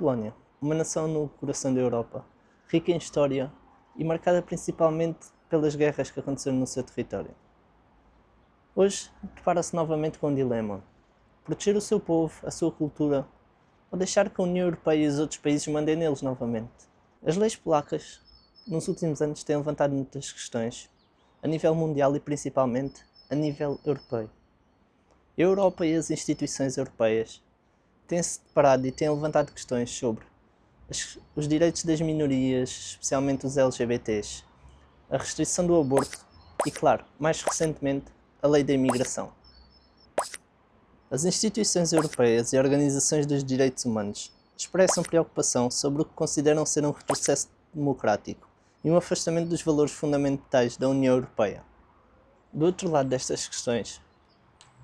Polónia, uma nação no coração da Europa, rica em história e marcada principalmente pelas guerras que aconteceram no seu território. Hoje, depara-se novamente com um dilema: proteger o seu povo, a sua cultura, ou deixar que a União Europeia e os outros países mandem neles novamente. As leis polacas, nos últimos anos, têm levantado muitas questões, a nível mundial e principalmente a nível europeu. A Europa e as instituições europeias têm-se deparado e têm levantado questões sobre os direitos das minorias, especialmente os LGBTs, a restrição do aborto e, claro, mais recentemente, a lei da imigração. As instituições europeias e organizações dos direitos humanos expressam preocupação sobre o que consideram ser um retrocesso democrático e um afastamento dos valores fundamentais da União Europeia. Do outro lado destas questões,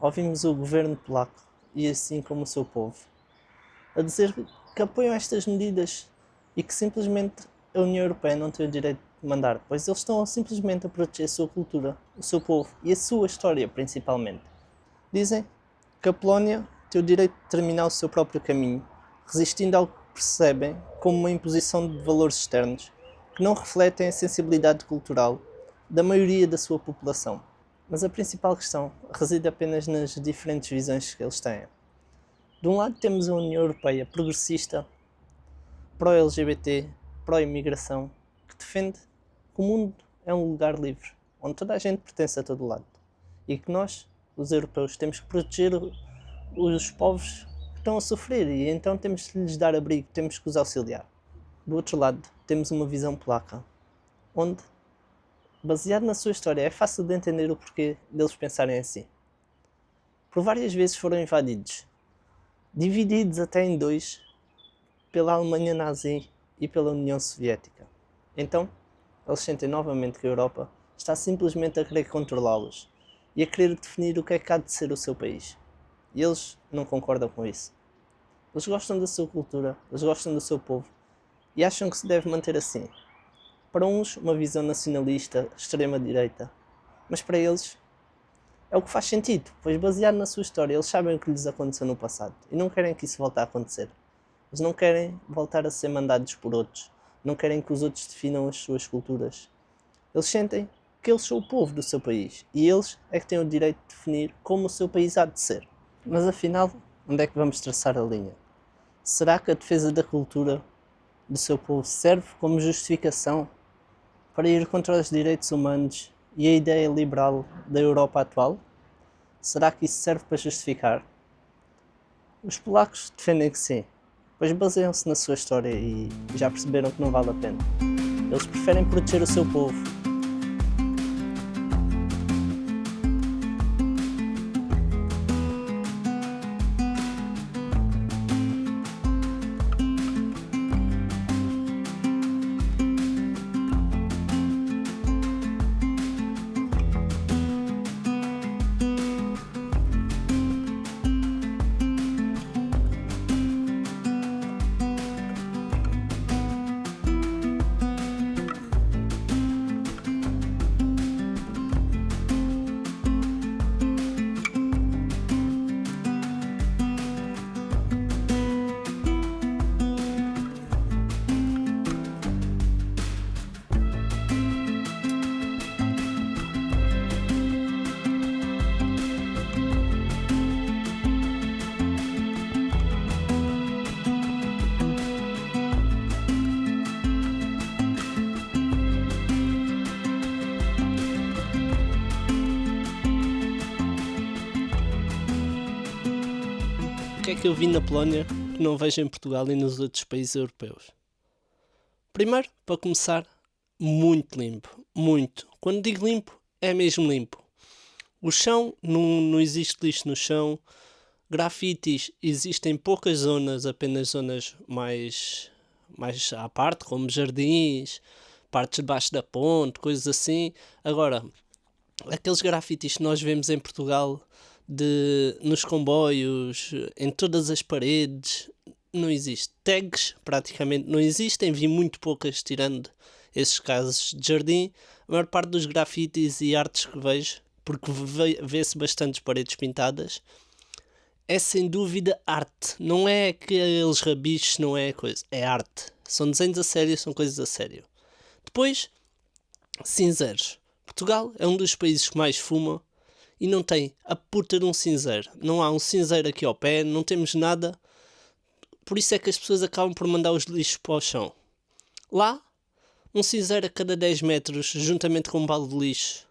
ouvimos o governo polaco, e assim como o seu povo, a dizer que apoiam estas medidas e que simplesmente a União Europeia não tem o direito de mandar, pois eles estão simplesmente a proteger a sua cultura, o seu povo e a sua história principalmente. Dizem que a Polónia tem o direito de determinar o seu próprio caminho, resistindo ao que percebem como uma imposição de valores externos que não refletem a sensibilidade cultural da maioria da sua população. Mas a principal questão reside apenas nas diferentes visões que eles têm. De um lado temos a União Europeia progressista, pró-LGBT, pró-imigração, que defende que o mundo é um lugar livre, onde toda a gente pertence a todo lado, e que nós, os europeus, temos que proteger os povos que estão a sofrer, e então temos de lhes dar abrigo, temos que os auxiliar. Do outro lado temos uma visão polaca, onde, baseado na sua história, é fácil de entender o porquê deles pensarem assim. Por várias vezes foram invadidos, divididos até em dois, pela Alemanha nazi e pela União Soviética. Então, eles sentem novamente que a Europa está simplesmente a querer controlá-los e a querer definir o que é que há de ser o seu país. E eles não concordam com isso. Eles gostam da sua cultura, eles gostam do seu povo e acham que se deve manter assim. Para uns, uma visão nacionalista, extrema-direita, mas para eles é o que faz sentido, pois baseado na sua história, eles sabem o que lhes aconteceu no passado e não querem que isso volte a acontecer. Eles não querem voltar a ser mandados por outros, não querem que os outros definam as suas culturas. Eles sentem que eles são o povo do seu país e eles é que têm o direito de definir como o seu país há de ser. Mas afinal, onde é que vamos traçar a linha? Será que a defesa da cultura do seu povo serve como justificação para ir contra os direitos humanos e a ideia liberal da Europa atual? Será que isso serve para justificar? Os polacos defendem que sim, pois baseiam-se na sua história e já perceberam que não vale a pena. Eles preferem proteger o seu povo. O que é que eu vi na Polónia que não vejo em Portugal e nos outros países europeus? Primeiro, para começar, muito limpo. Muito. Quando digo limpo, é mesmo limpo. O chão, não existe lixo no chão. Grafites existem em poucas zonas, apenas zonas mais à parte, como jardins, partes debaixo da ponte, coisas assim. Agora, aqueles grafites que nós vemos em Portugal nos comboios, em todas as paredes, não existe. Tags praticamente não existem, vi muito poucas tirando esses casos de jardim. A maior parte dos grafites e artes que vejo, porque vê-se bastantes paredes pintadas, é sem dúvida arte. Não é aqueles rabichos, não é coisa. É arte. São desenhos a sério, são coisas a sério. Depois, cinzeiros. Portugal é um dos países que mais fuma e não tem a puta de um cinzeiro. Não há um cinzeiro aqui ao pé, não temos nada. Por isso é que as pessoas acabam por mandar os lixos para o chão. Lá, um cinzeiro a cada 10 metros, juntamente com um balde de lixo.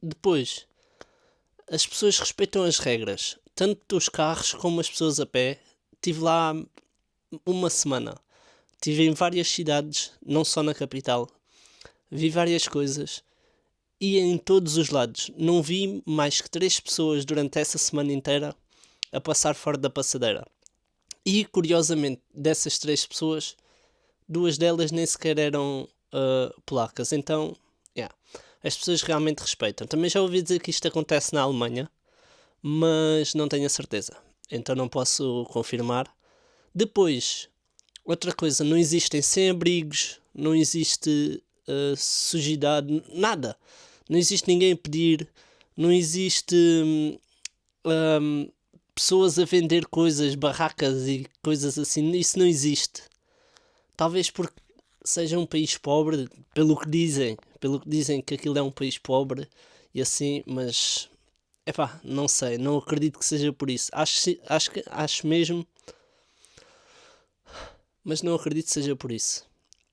Depois, as pessoas respeitam as regras, tanto dos carros como as pessoas a pé. Estive lá uma semana. Estive em várias cidades, não só na capital. Vi várias coisas e em todos os lados. Não vi mais que 3 pessoas durante essa semana inteira a passar fora da passadeira. E, curiosamente, dessas 3 pessoas, 2 delas nem sequer eram polacas. Então, yeah, as pessoas realmente respeitam. Também já ouvi dizer que isto acontece na Alemanha, mas não tenho a certeza. Então não posso confirmar. Depois, outra coisa, não existem sem-abrigos, não existe sujidade, nada. Não existe ninguém a pedir, não existe pessoas a vender coisas, barracas e coisas assim. Isso não existe. Talvez porque seja um país pobre, pelo que dizem que aquilo é um país pobre e assim, mas epá, não sei, não acredito que seja por isso. Acho mesmo, mas não acredito que seja por isso.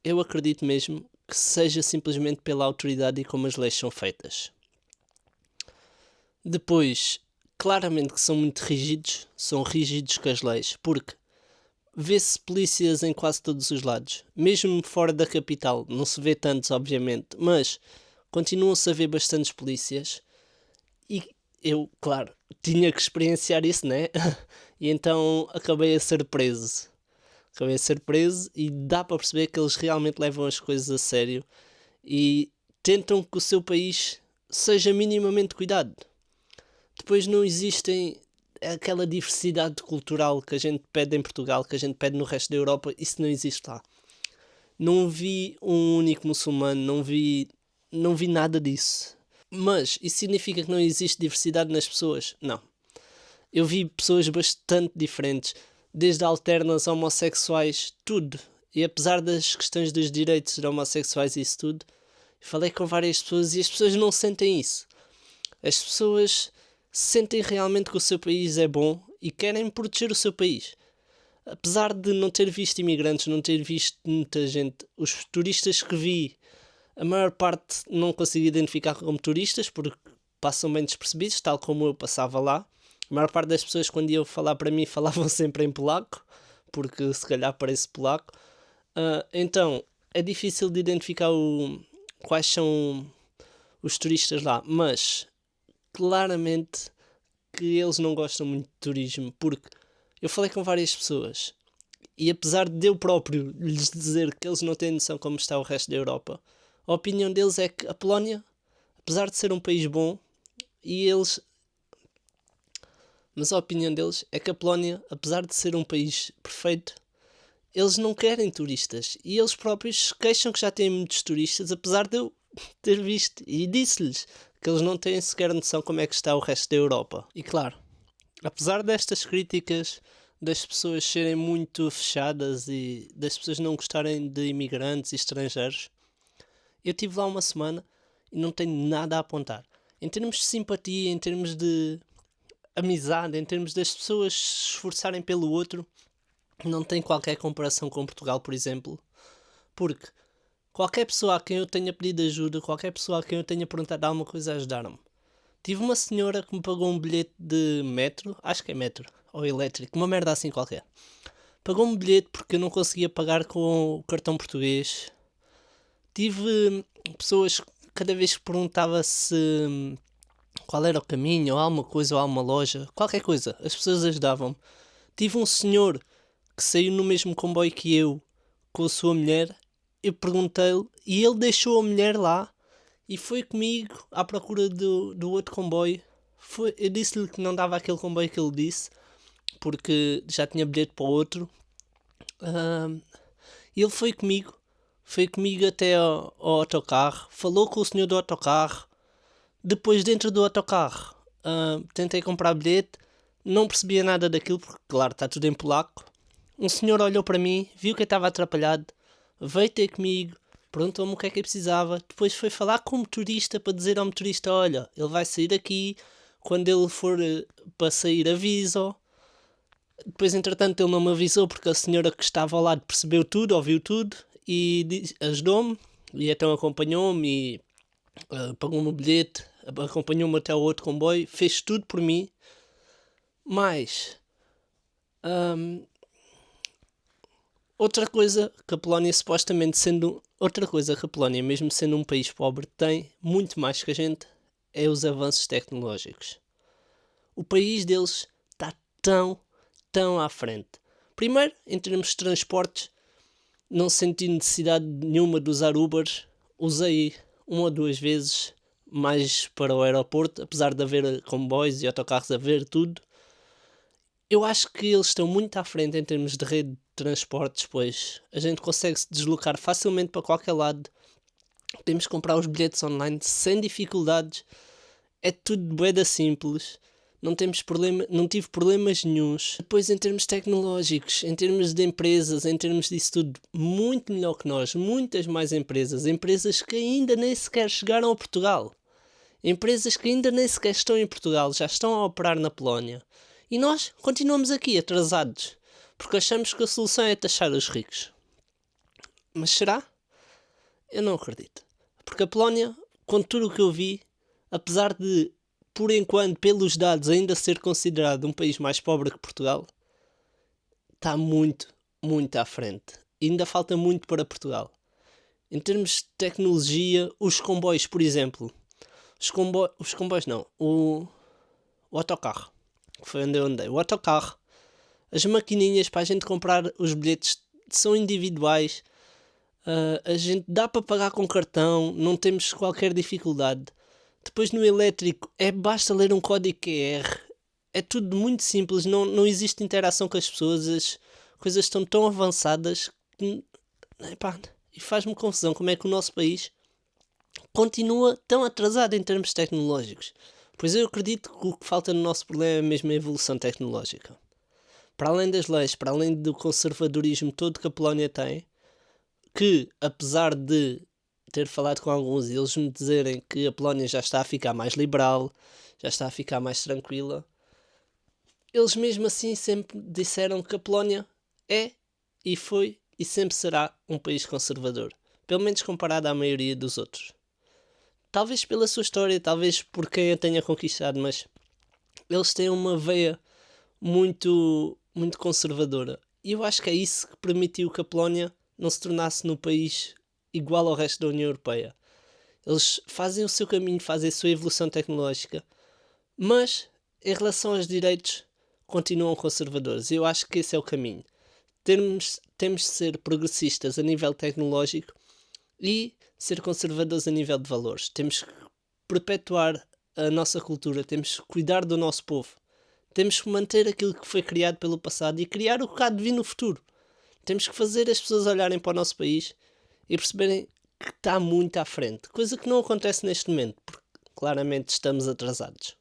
Eu acredito mesmo que seja simplesmente pela autoridade e como as leis são feitas. Depois, claramente que são rígidos com as leis, porque vê-se polícias em quase todos os lados, mesmo fora da capital, não se vê tantos obviamente, mas continuam-se a ver bastantes polícias e eu, claro, tinha que experienciar isso, né? E então acabei a ser preso. E dá para perceber que eles realmente levam as coisas a sério e tentam que o seu país seja minimamente cuidado. Depois não existem aquela diversidade cultural que a gente pede em Portugal, que a gente pede no resto da Europa, isso não existe lá. Não vi um único muçulmano, não vi nada disso. Mas isso significa que não existe diversidade nas pessoas? Não. Eu vi pessoas bastante diferentes, desde alternas, homossexuais, tudo. E apesar das questões dos direitos de homossexuais e isso tudo, falei com várias pessoas e as pessoas não sentem isso. As pessoas sentem realmente que o seu país é bom e querem proteger o seu país. Apesar de não ter visto imigrantes, não ter visto muita gente, os turistas que vi, a maior parte não consegui identificar como turistas porque passam bem despercebidos, tal como eu passava lá. A maior parte das pessoas, quando iam falar para mim, falavam sempre em polaco, porque se calhar parece polaco. Então, é difícil de identificar quais são os turistas lá, mas claramente que eles não gostam muito de turismo, porque eu falei com várias pessoas e apesar de eu próprio lhes dizer que eles não têm noção como está o resto da Europa, a opinião deles é que a Polónia, apesar de ser um país bom, mas a opinião deles é que a Polónia, apesar de ser um país perfeito, eles não querem turistas. E eles próprios se queixam que já têm muitos turistas, apesar de eu ter visto. E disse-lhes que eles não têm sequer noção como é que está o resto da Europa. E claro, apesar destas críticas, das pessoas serem muito fechadas e das pessoas não gostarem de imigrantes e estrangeiros, eu estive lá uma semana e não tenho nada a apontar. Em termos de simpatia, em termos de amizade, em termos das pessoas se esforçarem pelo outro, não tem qualquer comparação com Portugal, por exemplo. Porque qualquer pessoa a quem eu tenha pedido ajuda, qualquer pessoa a quem eu tenha perguntado alguma coisa, ajudaram-me. Tive uma senhora que me pagou um bilhete de metro, acho que é metro, ou elétrico, uma merda assim qualquer. Pagou-me um bilhete porque eu não conseguia pagar com o cartão português. Tive pessoas que cada vez que perguntava se qual era o caminho, ou alguma coisa, ou alguma loja, qualquer coisa, as pessoas ajudavam-me. Tive um senhor que saiu no mesmo comboio que eu, com a sua mulher, eu perguntei-lhe, e ele deixou a mulher lá, e foi comigo à procura do outro comboio. Eu disse-lhe que não dava aquele comboio que ele disse, porque já tinha bilhete para o outro. E ele foi comigo até ao autocarro, falou com o senhor do autocarro, Depois, dentro do autocarro, tentei comprar bilhete, não percebia nada daquilo, porque, claro, está tudo em polaco. Um senhor olhou para mim, viu que eu estava atrapalhado, veio ter comigo, perguntou-me o que é que eu precisava. Depois foi falar com o motorista para dizer ao motorista: olha, ele vai sair aqui, quando ele for para sair, aviso. Depois, entretanto, ele não me avisou porque a senhora que estava ao lado percebeu tudo, ouviu tudo e ajudou-me. E então acompanhou-me e pagou-me o bilhete, acompanhou-me até o outro comboio, fez tudo por mim. Mas outra coisa que a Polónia, supostamente sendo outra coisa que a Polónia, mesmo sendo um país pobre, tem muito mais que a gente, é os avanços tecnológicos. O país deles está tão à frente. Primeiro, em termos de transportes, não senti necessidade nenhuma de usar Ubers. Usei uma ou duas vezes mais para o aeroporto, apesar de haver comboios e autocarros a ver tudo. Eu acho que eles estão muito à frente em termos de rede de transportes, pois a gente consegue se deslocar facilmente para qualquer lado. Temos que comprar os bilhetes online sem dificuldades. É tudo bué simples. Não tive problemas nenhuns. Depois, em termos tecnológicos, em termos de empresas, em termos disso tudo, muito melhor que nós. Muitas mais empresas. Empresas que ainda nem sequer chegaram a Portugal. Empresas que ainda nem sequer estão em Portugal, já estão a operar na Polónia. E nós continuamos aqui, atrasados. Porque achamos que a solução é taxar os ricos. Mas será? Eu não acredito. Porque a Polónia, com tudo o que eu vi, apesar de, por enquanto, pelos dados, ainda ser considerado um país mais pobre que Portugal, está muito à frente. E ainda falta muito para Portugal. Em termos de tecnologia, os comboios, por exemplo. Os comboios não. O autocarro. Que foi onde eu andei. O autocarro. As maquininhas para a gente comprar os bilhetes são individuais. A gente dá para pagar com cartão. Não temos qualquer dificuldade. Depois no elétrico basta ler um código QR. É tudo muito simples. Não existe interação com as pessoas. As coisas estão tão avançadas que, e faz-me confusão como é que o nosso país continua tão atrasado em termos tecnológicos. Pois eu acredito que o que falta no nosso problema é mesmo a evolução tecnológica. Para além das leis, para além do conservadorismo todo que a Polónia tem, que apesar de ter falado com alguns e eles me dizerem que a Polónia já está a ficar mais liberal, já está a ficar mais tranquila, eles mesmo assim sempre disseram que a Polónia é e foi e sempre será um país conservador. Pelo menos comparado à maioria dos outros. Talvez pela sua história, talvez por quem a tenha conquistado, mas eles têm uma veia muito conservadora. E eu acho que é isso que permitiu que a Polónia não se tornasse no país igual ao resto da União Europeia. Eles fazem o seu caminho, fazem a sua evolução tecnológica, mas em relação aos direitos continuam conservadores. Eu acho que esse é o caminho. Temos de ser progressistas a nível tecnológico e ser conservadores a nível de valores. Temos que perpetuar a nossa cultura, temos que cuidar do nosso povo. Temos que manter aquilo que foi criado pelo passado e criar o que há de vir no futuro. Temos que fazer as pessoas olharem para o nosso país e perceberem que está muito à frente. Coisa que não acontece neste momento, porque claramente estamos atrasados.